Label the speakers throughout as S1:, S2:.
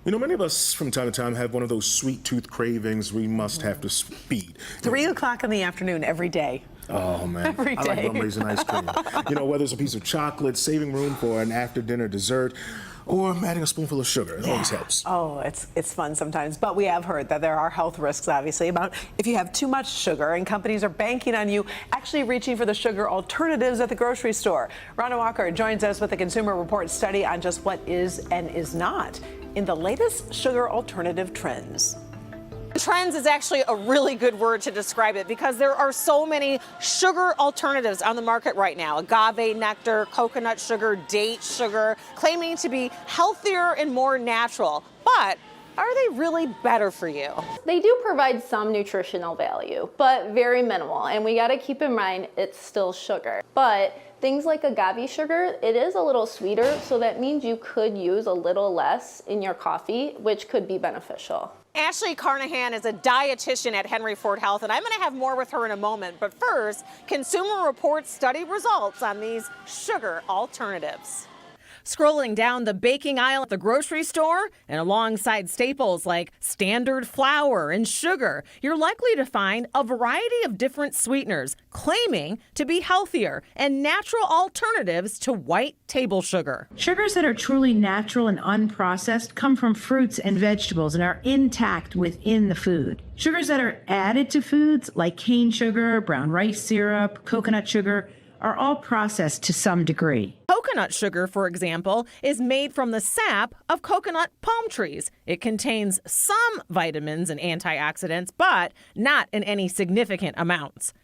S1: You know, many of us from time to time have one of those sweet tooth cravings we must have to speed.
S2: 3 o'clock in the afternoon every day.
S1: Oh, man.
S2: Every
S1: I like
S2: day.
S1: rum raisin ice cream. You know, whether it's a piece of chocolate, saving room for an after-dinner dessert, or adding a spoonful of sugar. It always helps.
S2: Oh, it's fun sometimes. But we have heard that there are health risks, obviously, about if you have too much sugar, and companies are banking on you actually reaching for the sugar alternatives at the grocery store. Rhonda Walker joins us with a Consumer Report study on just what is and is not in the latest sugar alternative trends.
S3: Trends is actually a really good word to describe it because there are so many sugar alternatives on the market right now. Agave nectar, coconut sugar, date sugar, claiming to be healthier and more natural. But are they really better for you?
S4: They do provide some nutritional value, but very minimal. And we got to keep in mind it's still sugar. But things like agave sugar, it is a little sweeter, so that means you could use a little less in your coffee, which could be beneficial.
S3: Ashley Carnahan is a dietitian at Henry Ford Health, and I'm going to have more with her in a moment. But first, Consumer Reports study results on these sugar alternatives. Scrolling down the baking aisle at the grocery store and alongside staples like standard flour and sugar, you're likely to find a variety of different sweeteners claiming to be healthier and natural alternatives to white table sugar.
S5: Sugars that are truly natural and unprocessed come from fruits and vegetables and are intact within the food. Sugars that are added to foods like cane sugar, brown rice syrup, coconut sugar are all processed to some degree.
S3: Coconut sugar, for example, is made from the sap of coconut palm trees. It contains some vitamins and antioxidants, but not in any significant amounts.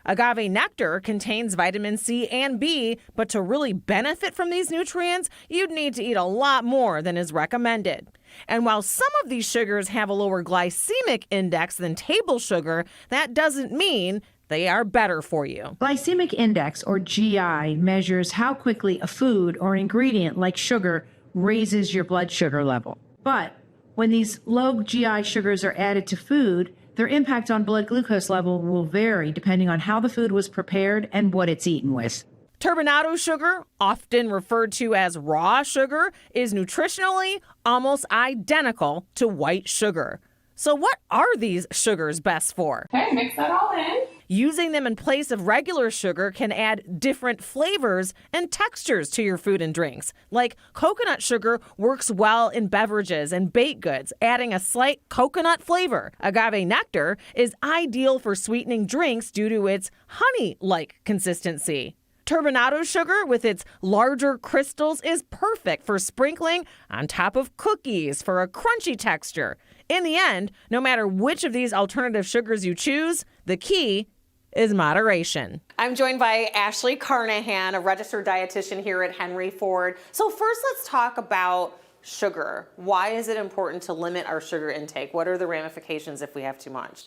S3: Agave nectar contains vitamin C and B, but to really benefit from these nutrients, you'd need to eat a lot more than is recommended. And while some of these sugars have a lower glycemic index than table sugar, that doesn't mean they are better for you.
S5: Glycemic index, or GI, measures how quickly a food or ingredient like sugar raises your blood sugar level. But when these low GI sugars are added to food, their impact on blood glucose level will vary depending on how the food was prepared and what it's eaten with.
S3: Turbinado sugar, often referred to as raw sugar, is nutritionally almost identical to white sugar. So what are these sugars best for?
S6: Okay, mix that all in.
S3: Using them in place of regular sugar can add different flavors and textures to your food and drinks. Like coconut sugar works well in beverages and baked goods, adding a slight coconut flavor. Agave nectar is ideal for sweetening drinks due to its honey-like consistency. Turbinado sugar, with its larger crystals, is perfect for sprinkling on top of cookies for a crunchy texture. In the end, no matter which of these alternative sugars you choose, the key is moderation. I'm joined by Ashley Carnahan, a registered dietitian here at Henry Ford. So first, let's talk about sugar. Why is it important to limit our sugar intake? What are the ramifications if we have too much?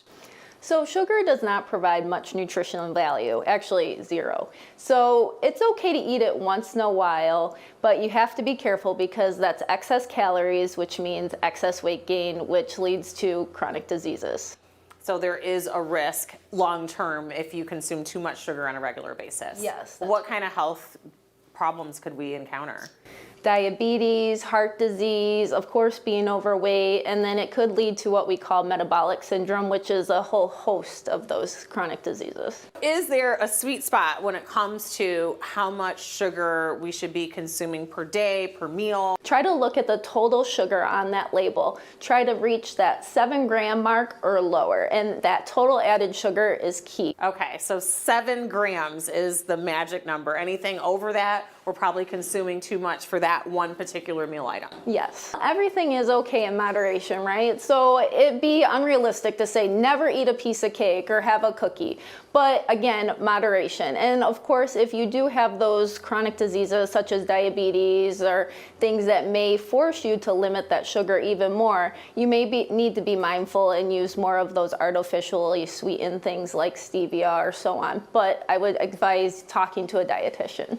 S4: So sugar does not provide much nutritional value, actually zero. So it's okay to eat it once in a while, but you have to be careful because that's excess calories, which means excess weight gain, which leads to chronic diseases.
S3: So there is a risk long term if you consume too much sugar on a regular basis.
S4: Yes.
S3: What kind of health problems could we encounter?
S4: Diabetes, heart disease, of course being overweight, and then it could lead to what we call metabolic syndrome, which is a whole host of those chronic diseases.
S3: Is there a sweet spot when it comes to how much sugar we should be consuming per day, per meal?
S4: Try to look at the total sugar on that label. Try to reach that 7-gram mark or lower, and that total added sugar is key.
S3: Okay, so 7 grams is the magic number. Anything over that, we're probably consuming too much for that one particular meal item.
S4: Yes. Everything is okay in moderation, right? So it'd be unrealistic to say never eat a piece of cake or have a cookie. But again, moderation. And of course, if you do have those chronic diseases such as diabetes or things that may force you to limit that sugar even more, you may need to be mindful and use more of those artificially sweetened things like stevia or so on. But I would advise talking to a dietitian.